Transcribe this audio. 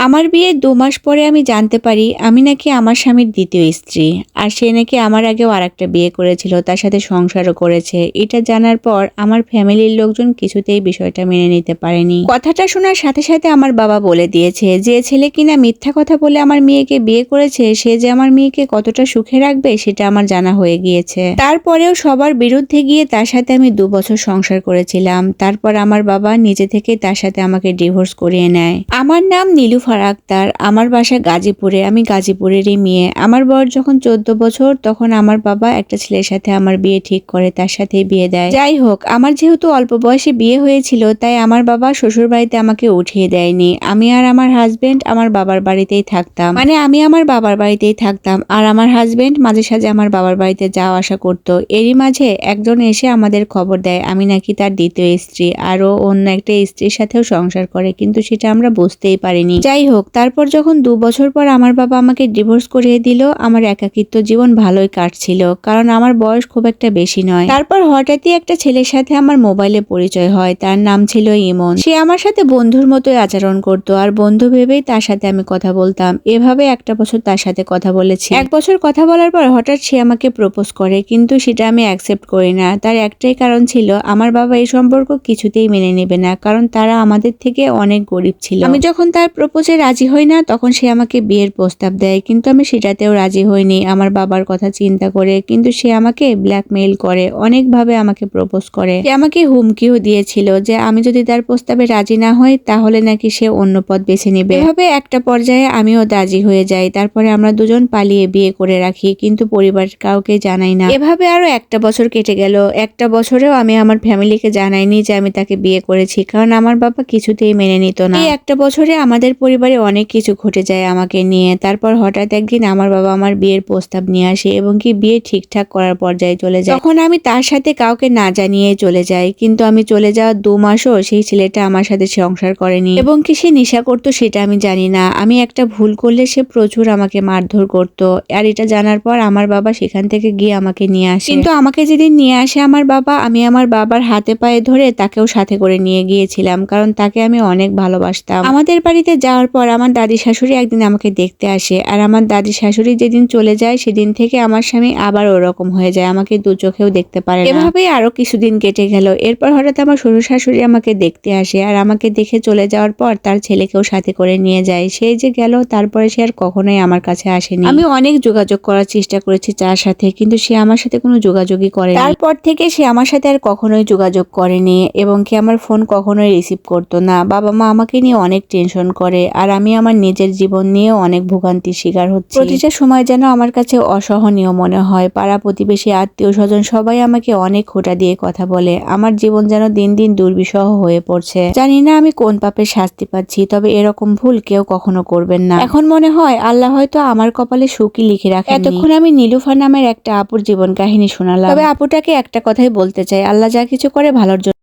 আমার বিয়ের ২ মাস পরে আমি জানতে পারি আমি নাকি আমার স্বামীর দ্বিতীয় স্ত্রী। আর সে নাকি আমার আগেও আরেকটা বিয়ে করেছিল, তার সাথে সংসারও করেছে। এটা জানার পর আমার ফ্যামিলির লোকজন কিছুতেই বিষয়টা মেনে নিতে পারেনি। কথাটা শোনার সাথে সাথে আমার বাবা বলে দিয়েছে যে ছেলে কিনা মিথ্যা কথা বলে আমার মেয়েকে বিয়ে করেছে, সে যে আমার মেয়েকে কতটা সুখে রাখবে সেটা আমার জানা হয়ে গিয়েছে। তারপরেও সবার বিরুদ্ধে গিয়ে তার সাথে আমি ২ বছর সংসার করেছিলাম। তারপর আমার বাবা নিজে থেকে তার সাথে আমাকে ডিভোর্স করিয়ে নেয়। আমার নাম নীলুফার আক্তার, আমার বাসা গাজীপুরে, আমি গাজীপুরেরই মেয়ে। আমার বয়স যখন ১৪ বছর তখন আমার বাবা একটা ছেলের সাথে আমার বিয়ে ঠিক করে, তার সাথেই বিয়ে দেয়। যাই হোক, আমার যেহেতু অল্প বয়সে বিয়ে হয়েছিল তাই আমার বাবা শ্বশুর বাড়িতে আমাকে উঠিয়ে দেয়নি। আমি আর আমার হাজবেন্ড আমার বাবার বাড়িতেই থাকতাম, মানে আমি আমার বাবার বাড়িতেই থাকতাম আর আমার হাজবেন্ড মাঝে সাঝে আমার বাবার বাড়িতে যাওয়া আসা করতো। এরই মাঝে একজন এসে আমাদের খবর দেয় আমি নাকি তার দ্বিতীয় স্ত্রী, আরও অন্য একটা স্ত্রীর সাথেও সংসার করে, কিন্তু সেটা আমরা বুঝতেই পারিনি। যাই হোক, তারপর যখন ২ বছর পর আমার বাবা আমাকে ডিভোর্স করিয়ে দিল, আমার একাকিত্ব জীবন ভালোই কাটছিল, কারণ আমার বয়স খুব একটা বেশি নয়। তারপর হঠাৎই একটা ছেলের সাথে আমার মোবাইলে পরিচয় হয়, তার নাম ছিল ইমন। সে আমার সাথে বন্ধুর মতোই আচরণ করতো আর বন্ধু ভেবেই তার সাথে আমি কথা বলতাম। এভাবে একটা বছর তার সাথে কথা বলেছি। ১ বছর কথা বলার পর হঠাৎ সে আমাকে প্রপোজ করে, কিন্তু সেটা আমি অ্যাকসেপ্ট করি না। তার একটাই কারণ ছিল, আমার বাবা এই সম্পর্ক কিছুতেই মেনে নেবে না, কারণ তারা আমাদের থেকে অনেক গরিব ছিল। আমি যখন তার প্রপোজে রাজি হই না তখন সে আমাকে বিয়ের প্রস্তাব দেয়, কিন্তু আমি সেটাতেও রাজি হইনি আমার বাবার কথা চিন্তা করে। কিন্তু সে আমাকে ব্ল্যাকমেইল করে, অনেকভাবে আমাকে প্রপোজ করে। সে আমাকে হুমকিও দিয়েছিল যে আমি যদি তার প্রস্তাবে রাজি না হই তাহলে নাকি সে অন্য পথ বেছে নেবে। এভাবে একটা পর্যায়ে আমিও রাজি হয়ে যাই। তারপরে আমরা দুজন পালিয়ে বিয়ে করে রাখি, কিন্তু পরিবার কাউকে জানাই না। এভাবে আরো একটা বছর কেটে গেল। একটা বছরেও আমি আমার ফ্যামিলিকে জানাইনি যে আমি তাকে বিয়ে করেছি, কারণ আমার বাবা কিছুতেই মেনে নিত না। এই একটা বছরে আমাদের পরিবারে অনেক কিছু ঘটে যায় আমাকে নিয়ে। তারপর হঠাৎ একদিন আমার বাবা আমার বিয়ের প্রস্তাব নিয়ে আসে এবং কি বিয়ে ঠিকঠাক করার পর্যায়ে চলে যায়। তখন আমি তার সাথে কাউকে না জানিয়ে চলে যাই, কিন্তু আমি চলে যাওয়ার ২ মাসও সেই ছেলেটা আমার সাথে সংসার করেনি এবং কি সে নেশা করতো সেটা আমি জানি না। আমি একটা ভুল করলে সে প্রচুর আমাকে মারধর করতো। আর এটা জানার পর আমার বাবা সেখান থেকে গিয়ে আমাকে নিয়ে আসে। কিন্তু আমাকে যেদিন নিয়ে আসে আমার বাবা, আমি আমার বাবার হাতে পায়ে ধরে তাকেও সাথে করে নিয়ে গিয়েছিলাম, কারণ তাকে আমি অনেক ভালোবাসতাম। আমাদের বাড়িতে যাওয়ার পর আমার দাদি শাশুড়ি একদিন আমাকে দেখতে আসে, আর আমার দাদি শাশুড়ি যেদিন চলে যায় সেদিন থেকে আমার স্বামী আবার ওরকম হয়ে যায়, আমাকে দু চোখেও দেখতে পারে না। এভাবেই আরো কিছুদিন কেটে গেল। এরপর হঠাৎ আমার শ্বশুর শাশুড়ি আমাকে দেখতে আসে, আর আমাকে দেখে চলে যাওয়ার পর তার ছেলেকেও সাথে করে নিয়ে যায়। সেই যে গেল, তারপরে সে আর কখনোই আমার কাছে আসেনি। আমি অনেক যোগাযোগ করার চেষ্টা করেছি তার সাথে, কিন্তু সে আমার সাথে কোনো যোগাযোগই করেনি। তারপর থেকে সে আমার সাথে আর কখনোই যোগাযোগ করেনি এবং কি আমার ফোন কখনোই রিসিভ করতো না। বাবা মা আমাকে নিয়ে অনেক টেনশন করে, আর আমি আমার নিজের জীবন নিয়েও অনেক ভোগান্তির শিকার হচ্ছি। প্রতিটা সময় যেন আমার কাছে অসহনীয় মনে হয়। পাড়া প্রতিবেশী আত্মীয় স্বজন সবাই আমাকে অনেক খোঁটা দিয়ে কথা বলে। আমার জীবন যেন দিন দিন দুর্বিষহ হয়ে পড়ছে। জানি না আমি কোন পাপের শাস্তি পাচ্ছি, তবে এরকম ভুল কেউ কখনো করবেন না। এখন মনে হয় আল্লাহ হয়তো আমার কপালে সুখই লিখে রাখেননি। এতক্ষণ আমি নীলুফার নামের একটা আপুর জীবন কাহিনী শোনালাম, তবে আপুটাকে একটা কথাই বলতে চাই, আল্লাহ যা কিছু করে ভালোর জন্য।